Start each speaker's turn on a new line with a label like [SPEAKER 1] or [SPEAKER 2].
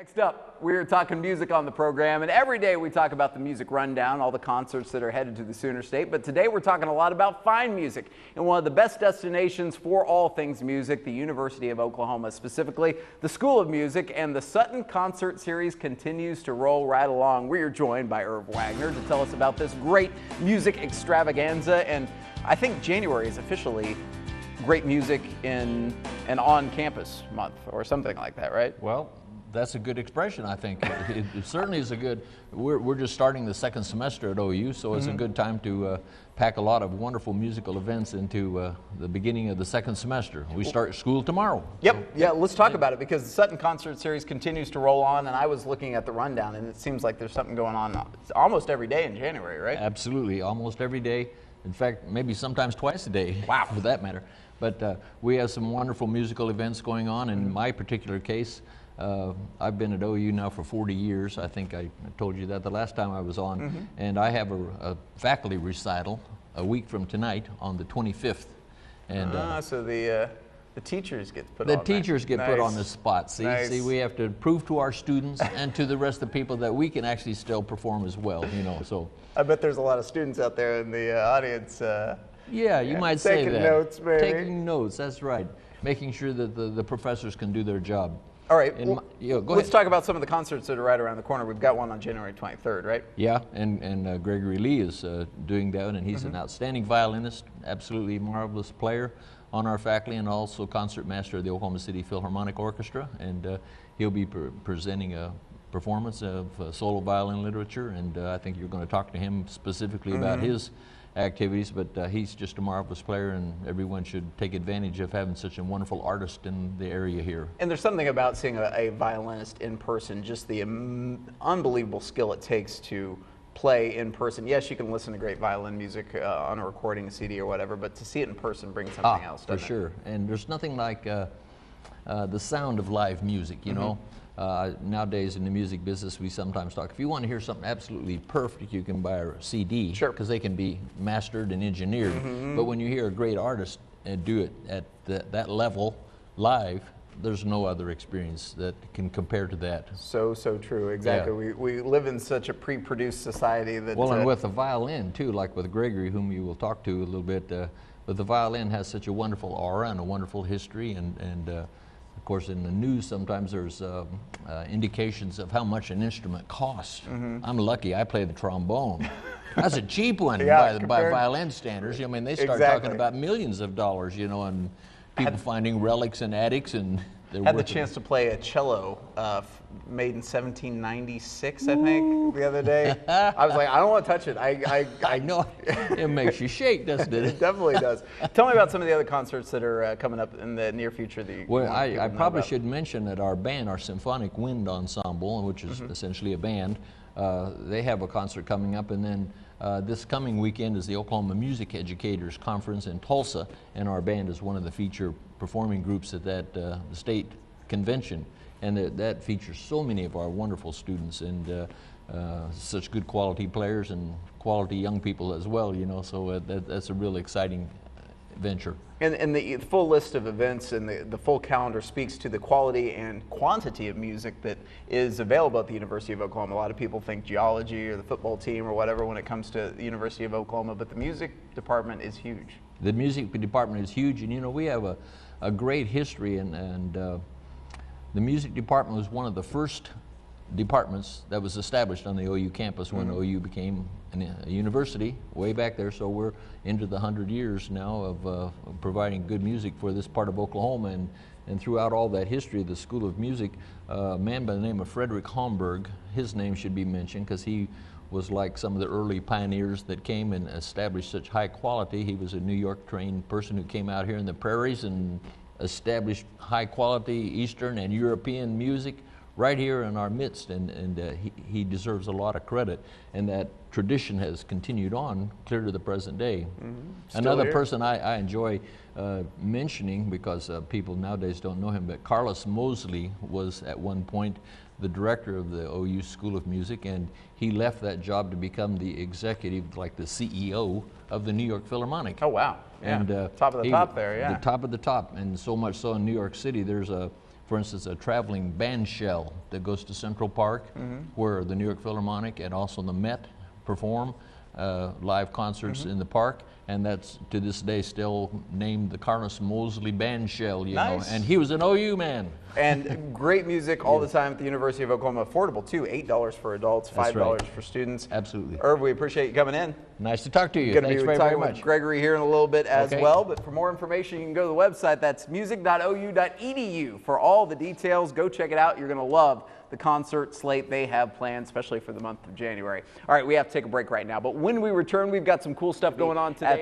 [SPEAKER 1] Next up, we're talking music on the program, and every day we talk about the music rundown, all the concerts that are headed to the Sooner State, but today we're talking a lot about fine music and one of the best destinations for all things music, the University of Oklahoma, specifically the School of Music, and the Sutton Concert Series continues to roll right along. We are joined by Irv Wagner to tell us about this great music extravaganza, and I think January is officially Great Music in an on-campus month or something like that, right?
[SPEAKER 2] Well, that's a good expression, I think. It certainly is a good, we're just starting the second semester at OU, so it's a good time to pack a lot of wonderful musical events into the beginning of the second semester. We start school tomorrow.
[SPEAKER 1] Yep, so, yeah, let's talk about it because the Sutton Concert Series continues to roll on, and I was looking at the rundown, and it seems like there's something going on almost every day in January, right?
[SPEAKER 2] Absolutely, almost every day. In fact, maybe sometimes twice a day,
[SPEAKER 1] wow,
[SPEAKER 2] for that matter. But we have some wonderful musical events going on. In my particular case, I've been at OU now for 40 years. I think I told you that the last time I was on. And I have a faculty recital a week from tonight on the 25th. And
[SPEAKER 1] so the teachers get put on
[SPEAKER 2] the teachers get put on the spot. See,
[SPEAKER 1] Nice.
[SPEAKER 2] See, we have to prove to our students and to the rest of the people that we can actually still perform as well. You know, so
[SPEAKER 1] I bet there's a lot of students out there in the audience.
[SPEAKER 2] Yeah, you might say that.
[SPEAKER 1] Taking notes, maybe.
[SPEAKER 2] Taking notes, that's right. Making sure that the professors can do their job.
[SPEAKER 1] All right,
[SPEAKER 2] Go
[SPEAKER 1] let's
[SPEAKER 2] ahead.
[SPEAKER 1] talk about some of the concerts that are right around the corner. We've got one on January 23rd, right?
[SPEAKER 2] Yeah, and Gregory Lee is doing that, and he's an outstanding violinist, absolutely marvelous player on our faculty, and also concertmaster of the Oklahoma City Philharmonic Orchestra, and he'll be presenting a performance of solo violin literature, and I think you're going to talk to him specifically about his activities, but he's just a marvelous player, and everyone should take advantage of having such a wonderful artist in the area here.
[SPEAKER 1] And there's something about seeing a violinist in person, just the unbelievable skill it takes to play in person. Yes, you can listen to great violin music on a recording, a CD or whatever, but to see it in person brings something else, doesn't
[SPEAKER 2] for sure. And there's nothing like the sound of live music, you know. Nowadays in the music business, we sometimes talk, if you want to hear something absolutely perfect, you can buy a CD,
[SPEAKER 1] Sure,
[SPEAKER 2] because they can be mastered and engineered. But when you hear a great artist do it at that level live, there's no other experience that can compare to that.
[SPEAKER 1] So true, exactly.
[SPEAKER 2] Yeah.
[SPEAKER 1] We live in such a pre-produced society that...
[SPEAKER 2] Well, and with the violin too, like with Gregory, whom you will talk to a little bit, but the violin has such a wonderful aura and a wonderful history, and of course, in the news, sometimes there's indications of how much an instrument costs. I'm lucky I play the trombone. That's a cheap one by violin standards. I mean, they start talking about millions of dollars, you know, and people finding relics in attics, and they're
[SPEAKER 1] had the chance to play a cello made in 1796, I think, the other day. I was like, I don't want to touch it.
[SPEAKER 2] I know. It makes you shake, doesn't it?
[SPEAKER 1] It definitely does. Tell me about some of the other concerts that are coming up in the near future. That
[SPEAKER 2] well, I probably should mention that our band, our Symphonic Wind Ensemble, which is essentially a band, they have a concert coming up, and then this coming weekend is the Oklahoma Music Educators Conference in Tulsa, and our band is one of the feature performing groups at that state convention, and that features so many of our wonderful students and such good quality players and quality young people as well, you know, so that's a real exciting venture.
[SPEAKER 1] And the full list of events and the full calendar speaks to the quality and quantity of music that is available at the University of Oklahoma. A lot of people think geology or the football team or whatever when it comes to the University of Oklahoma, but the music department is huge.
[SPEAKER 2] The music department is huge, and you know, we have a great history, and the music department was one of the first departments that was established on the OU campus when OU became a university way back there. So we're into the 100 years now of providing good music for this part of Oklahoma, and throughout all that history of the School of Music, a man by the name of Frederick Homburg, his name should be mentioned because he was like some of the early pioneers that came and established such high quality. He was a New York trained person who came out here in the prairies and established high quality Eastern and European music right here in our midst, and he deserves a lot of credit, and that tradition has continued on clear to the present day. Another person I enjoy mentioning, because people nowadays don't know him, but Carlos Mosley was at one point the director of the OU School of Music, and he left that job to become the executive, like the CEO of the New York Philharmonic.
[SPEAKER 1] Oh wow, yeah. And top of the top there, yeah.
[SPEAKER 2] The top of the top, and so much so in New York City, there's for instance, a traveling band shell that goes to Central Park, where the New York Philharmonic and also the Met perform live concerts in the park, and that's to this day still named the Carlos Mosley Band Shell, you know, and he was an OU man.
[SPEAKER 1] And great music all the time at the University of Oklahoma. Affordable too, $8 for adults, $5 for students.
[SPEAKER 2] Absolutely.
[SPEAKER 1] Irv, we appreciate you coming in.
[SPEAKER 2] Nice to talk to you.
[SPEAKER 1] Going to
[SPEAKER 2] Thanks
[SPEAKER 1] be
[SPEAKER 2] very,
[SPEAKER 1] talking
[SPEAKER 2] very much.
[SPEAKER 1] with Gregory here in a little bit as well, but for more information you can go to the website. That's music.ou.edu for all the details. Go check it out. You're going to love the concert slate they have planned, especially for the month of January. All right, we have to take a break right now, but when we return, we've got some cool stuff going on today.